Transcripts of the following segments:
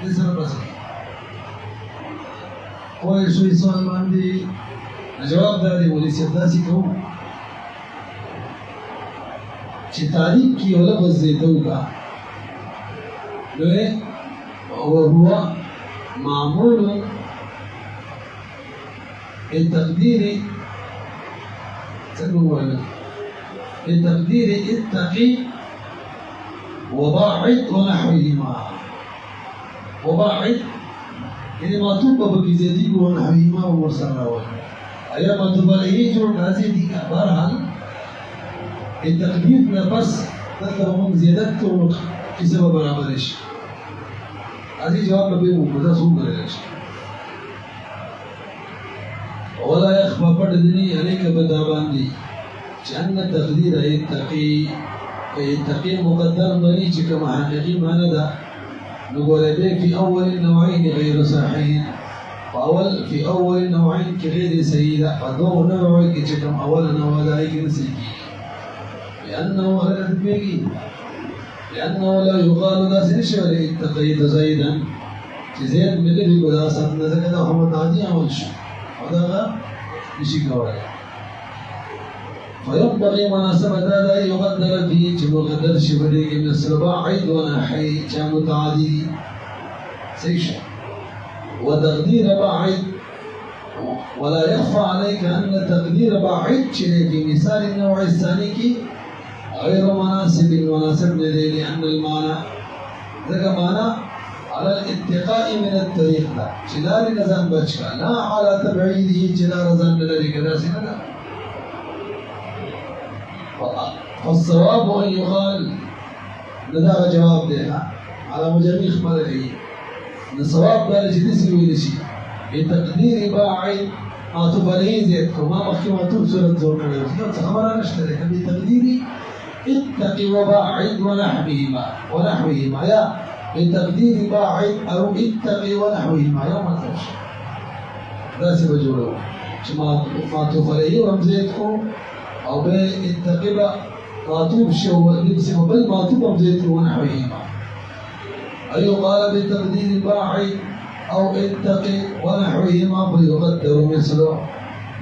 دې سره بس کوی شوي سوال باندې جواب دا دی ولې چې داسې کوو چې تعریف کې یو لفظ زیاته وکړه وهو معمول بالتقدير اتقي وباعد ونحوهما وباعد يعني ما تبقى بكزيدي ونحوهما ومرسل ايا ما تبقى ليه جو نازي دي بارحال التقدير بس تطلب من زيادته كسبه برابرش هذه جواب به مبدا سو کړل ولا يخفى بدني عليك بدابان دي ان تقدير اتقي مقدر مني چې کوم حقيقي معنی ده نقول به في اول النوعين غير صحيح في اول النوعين غير سيده فدو نوع کې کوم اول نوع ده کې نسيږي لانه غلط بيجي لأنه لا يقال ذا سنشر اتقيت زيدا زيد ملي بدا ساتنا زكدا هم تعدي أول شيء هذا نشي كواي فينبغي مناسبة هذا يقدر فيه كمقدر شبريك من السباعد ونحي كمتعادي سيشا وتقدير باعد ولا يخفى عليك أن تقدير باعد في مثال النوع الثاني غير مناسب لديه لأن المعنى ذكر معنى على الاتقاء من الطريق ده جلال نظام بچكا لا على تبعيده جلال نظام لديه كذا سنة فالصواب أن يقال لذا جواب ده على مجرد إخبار الحين الصواب ده لجنسي ويلشي بتقدير باعد ما تباليه زيتكم ما مخي ما تبصر الزور كذا خبرنا نشتري بتقدير اتقي وباعد ونحوهما يا بتقدير باعد او اتقي ونحوهما يوم الفرش راسي بجوله ما تفريه ومزيتكم او باتقي ما تبشي ونبسي بل ما تبمزيتكم ونحوهما اي قال بتقدير باعد او اتقي ونحوهما فيقدر مثله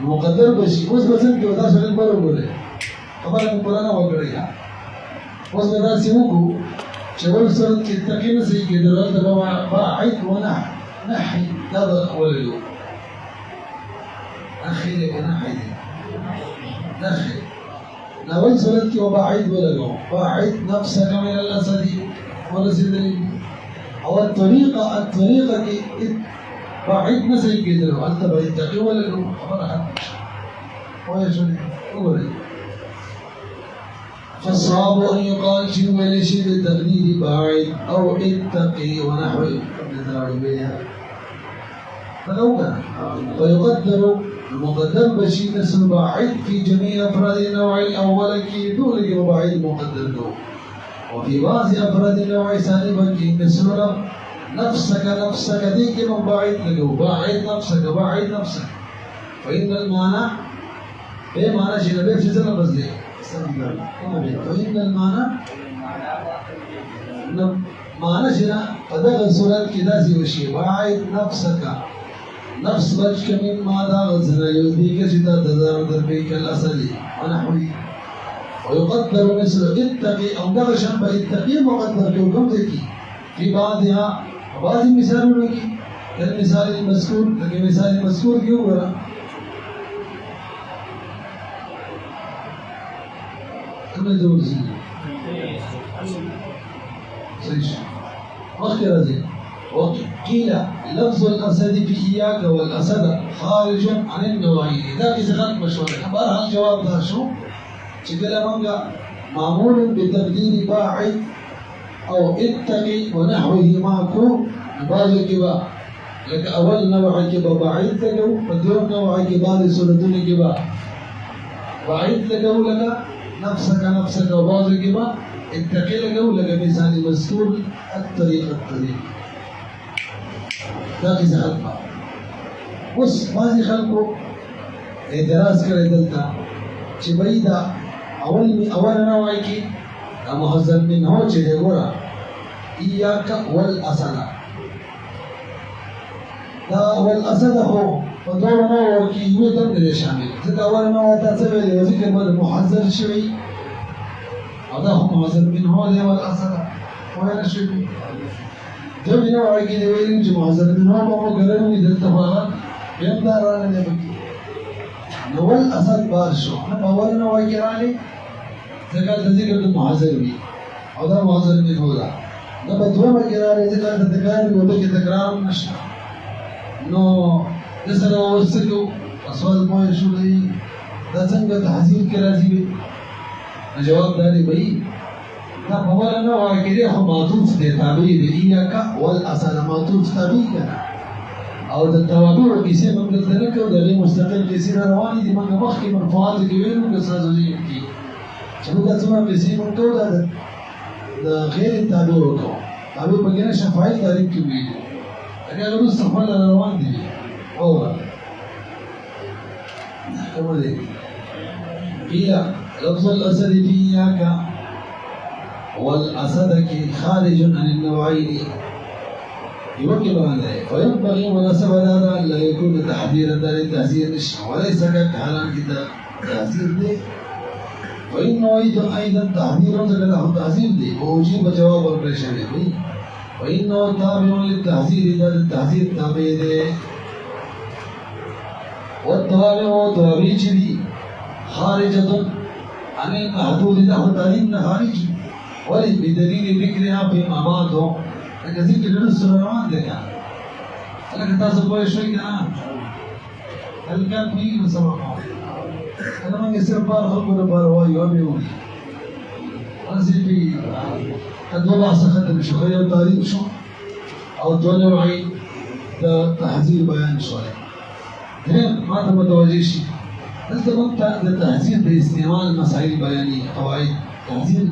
المقدر بشي بس انت ودا سره بلو بوله خبره قرآن وګړی اوس به دا سیمو چې ول صورت کې تقین سي کې درته باعد ونحي دا وللو اخي ونحي نحي اول صورت کې وباعد وللو باعد نفسك من الاسد ورسل او الطريقه کې باعد نسي کې درته انت باید تقي وللو خبره وایي شو وګورئ فالصواب أن يقال شيء ولشيء بالتقدير باعد أو اتقي ونحوه ويقدر المقدر بشيء مثل باعد في جميع أفراد النوع الأول كي دول باعد مقدر له وفي بعض أفراد النوع الثاني بكي مثل نفسك ديك من باعد له باعد نفسك فإن المعنى بمعنى شيء نبي في سنة بس ليه فإن المعنى شنا فدغ صورت كذا وشي باعد نفسك نفس بچك من ماذا غزنا يوديك جدا تدار دربيك الأصلي ونحوي ويقدر مثل اتقي أو دغ شنب اتقي مقدر كوكم ذكي في بعض المثال لكي كالمثال المذكور لكن مثال المذكور كيو ورا كم يدور زين وقيل لفظ الأسد في إياك والأسد خارج عن النوعين إذا كسرت مشهور بارها الجواب ده شو شكل منغا معمول بتقدير باعد أو اتقي ونحوه معكو بعض الكبا لك أول نوع كبا باعد لكو ودير نوع كبا لسورتون كبا باعد لكو لك نفسك وبعض الكبا اتقي لكو لك مثال مذكور الطريق دا کیسه خلقه اوس بعضې خلکو اعتراض کړی دلته چې بھائی دا اوله نوع کې دا محذف منه چې دی ګوره ایاک والاسد والأسد هو ودورنا وكي يودم للشامل زد أولنا وتعتبر وذكر محذر شوي هذا هو محذر من هذا والأسد وين شوي جميع وعقيد وين محذر من هذا وقرن إذا التفاعل يمدار على نبي نوال أسد بارشو أنا أولنا وعقيراني زكاة ذكر محذر بي هذا محذر من هذا نبدو ما قراني زكاة تكرار وبكي تكرار نشنا نو دسنا وسلو أسوال ما يشولي دسنا تحزين كرازي جواب داري بي نا فوالنا واكيري هم معطوف دي تابعي دي إياكا والأسال معطوف تابعي كنا أو التوابع كيسي من قلتنك ودغي مستقل كيسي رواني دي من مخي من فوات كيوين وقصازو زي يمكي شنو قلتنا كيسي من قولة ده غير التابع وكو تابع بقينا شفاعي تاريب كبير أنا أقول استغفر الله روان دي أولا كما ذلك قيل لفظ الأسد في إياك والأسد خارج عن النوعين يوكل عن ذلك فينبغي مناسبة هذا أن لا يكون تحذيرا للتحذير الشرع وليس كحالان كده تحذير دي فإنه أيضا تحذير له تحذير دي وأجيب جواب البشري وإنه تابع للتحذير إذا التحذير تابع دي والتوابع توابع دي خارجة عن المحدود له تعليم خارجي بدليل ذكرها فيما بعده ذكر الرسل روان ده كان لكن تصل شوي كان هل كان فيه مسبقه أنا ما يصير بار خلق ولا بار هو يومي أنزل في قد وضع سخط شوية وتاريخ شو أو دولة وعي تحذير بيان شوية هنا ما تم توجيه شيء بس تمام التحذير باستعمال المسائل البيانية قواعد تحذير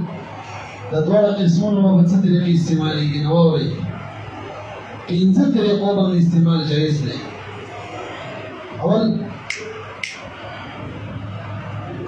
تدور قسمون ما بتصدر في استعماله نووري إن تصدر قوة من استعمال جائز لي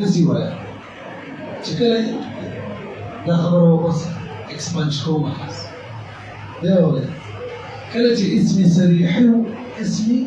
نسي ويا شكله ده خبره بس إكسبانش كوما ده ولا كله شيء اسمي صريح اسمي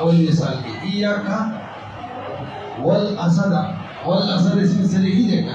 أول مثال إياك والأسد اسم صريح ده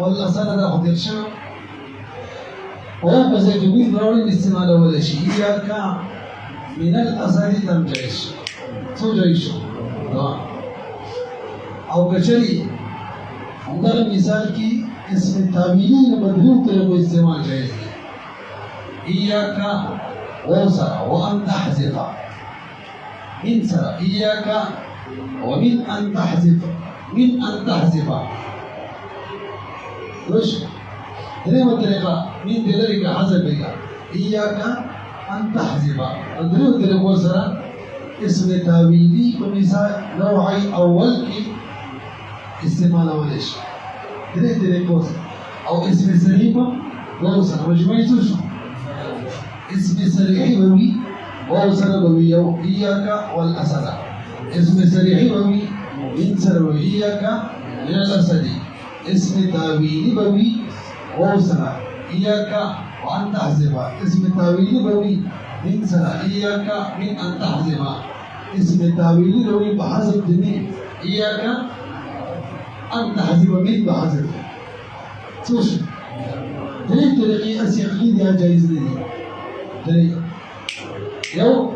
والأسد ده خطير شو وهو بزي جميل ضروري الاستعمال ولا شيء إياك من الأسد تم جيش سو جيش أو كشري عندنا مثال کی اسم التابعين مدلوب طريقه استعمال جائز إياك وسر وأن تحذف من سر إياك ومن أن تحذف وش دريم الطريقة من ذلك حذفك إياك أن تحذف دريم الطريقة سر اسم تابعي بمثال نوعي أول کی استعمال وليش دريم أو اسم صريح ووصل مجموعي شو اسم صريح بوي ووصل بوي أو إياك والأسد اسم صريح بوي من سر بوي إياك من الأسد اسم تابعي بوي ووصل إياك وأن تحذف اسم تابعي بوي من سر إياك من أن تحذف اسم تابعي بوي بحذف دني إياك أن تحذف من بحذف شوش دريك طريقي أسيقين يا جايز لي دريك يو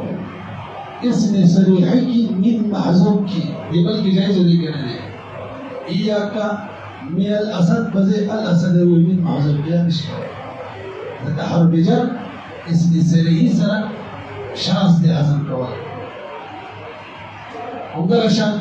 اسم صريحك من محذوفك يبقى جايز لي كده إياك من الأسد بزي الأسد هو من محذوف يا مشكلة تحرف جر اسم صريح سر شاذ دي حسن كوال عندنا شان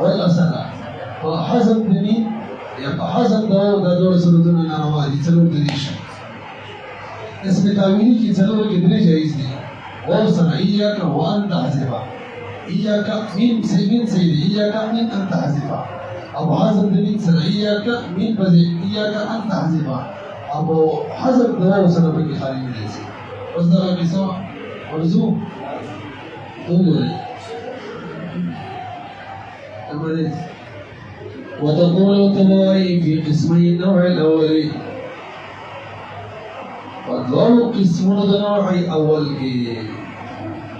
والأسد فحسب دمين يبقى حسب ده دور سنتنا ناروا دي څلور دي اسم تعویلی کی څلور کې درې جایز دي او سره ایاک وان تحذفا ایاک من سید ایاک من ان تحذفا ابو حسب دمين سره ایاک من بذ ایاک ان تحذفا ابو حسب ده سره به خالی دي اوس دا به سو ورزو دغه أمرت وتقول تبوي في قسمي النوع الأولي ودول قسمون النوع الأول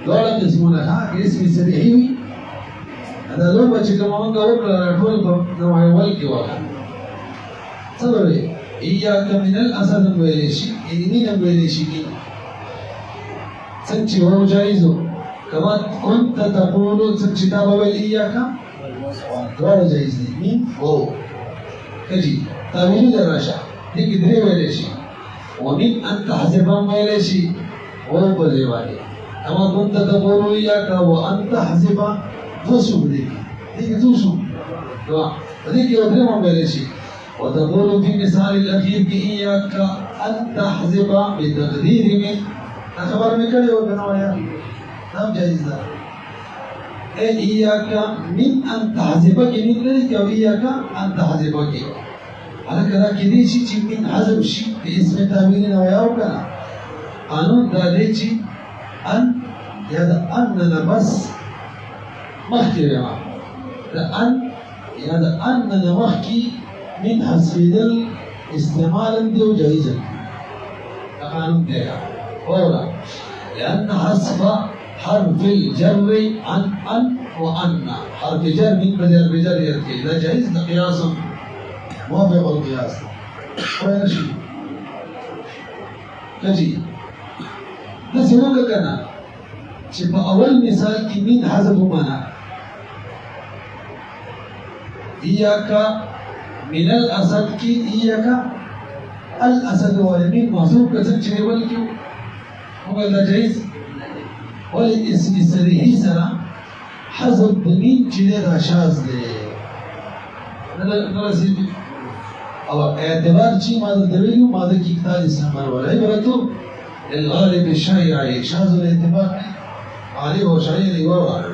دول قسمون اسم سريعي هذا لو بچه كما وقع طول نوع الأول كي واحد سبب إياك من الأسد ويليشي إنين ويليشي كي سنچي هو جائزو كما كنت تقول سنچي تابا إياك دواړه جایز دي مين او کجی تعویل درشه دې کې درې ویلې شي ومن ان تحذفا ویلې شي او په دې باندې اما كنت تقول اياك وان تحذفا فسوق دي دې دوسو دوا دې کې درې مو ویلې شي وتقول في مثال الاخير کې اياك ان تحذفا بتقدير من خبر مې کړی او بنوایا نام جایز ده إياك من أن تحذفك من ذلك أو إياك أن تحذفك على كذا كذي شيء من حذف شيء باسم تعبير نوعه كنا قانون ده شيء أن يدا أننا بس مخكي يا أن يدا أننا مخكي من حذف الاستعمال ديو جائزا قانون ده أولا لأن حذف حرف الجر عن أن وأن حرف جر من بدل بجر يركي إذا جائز ده قياس موافق القياس وين شيء كجي ده سموك كنا شبه أول مثال كي من حذف منا إياك من الأسد كي إياك الأسد والمين محذوف كسر شيء والكيو هو ده جائز والاسم السريحي سرا حذف ضمين جده شاذ ده نرسي او اعتبار شيء ماذا دليل ماذا کی 41 نمبر ولا عبرته للغالب الشائع شاذ الاعتبار عليه وشائع ورا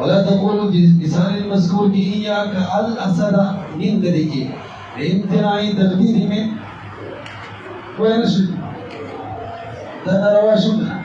ولا تقول بلسان المذكور إياك الأسد من ذلك لامتناع تقدير من وين شو ده روا شبه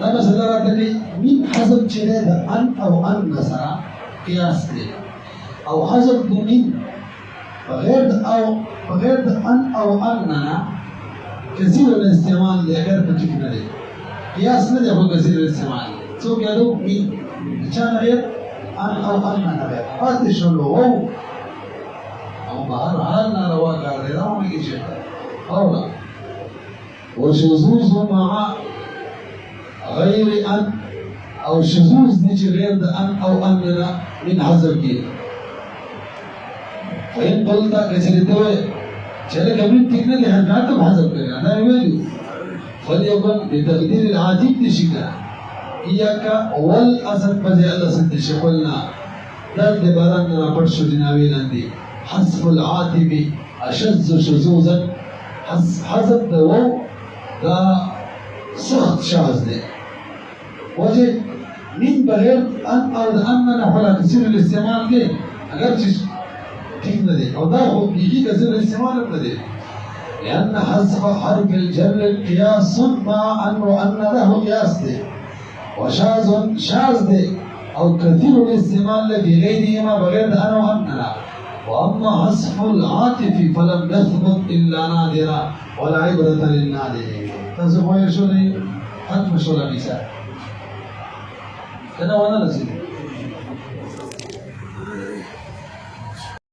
لما سدرت لي من حذف جريد أن أو أن نسرا قياس لي أو حذف من بغير أن أو أننا كثير الاستعمال لغير بتكنا لي قياس لي هو كثير الاستعمال سو كذا من كان غير أن أو أننا غير هذا شلون هو بهر حال ناروا کار دی راو نه کیږي اولا وشذوذ مع غير ان او شذوذ نجي غير ان او اننا من حذف کې فإن قلت كسرته چله کبھی ٹھیک نه ده نه ته حذف کړه دا ویلو فليكن بتقدير العاتب نشيكا إياك والأسد بزي الأسد شقلنا درد باران رابط شو جناوي لاندي حذف العاتب أشد شذوذا حذف دو دا سخت شاذ ده وجه من بغير أن أو أننا ولا كثير الاستعمال ده أگر چیز ٹھیک نہ دے اور دا ہو بيجي كثير الاستعمال نہ دے لأن حذف حرف الجر قياس مع أن له قياس ده وشاذ شاذ ده أو كثير الاستعمال في غيرهما بغير أنا وأننا وأما حذف العاطف فلم يثبت إلا نادرا والعبرة للنادرين. تاسو وایي شو دی حذف شو لبیسا کنه ونه رسید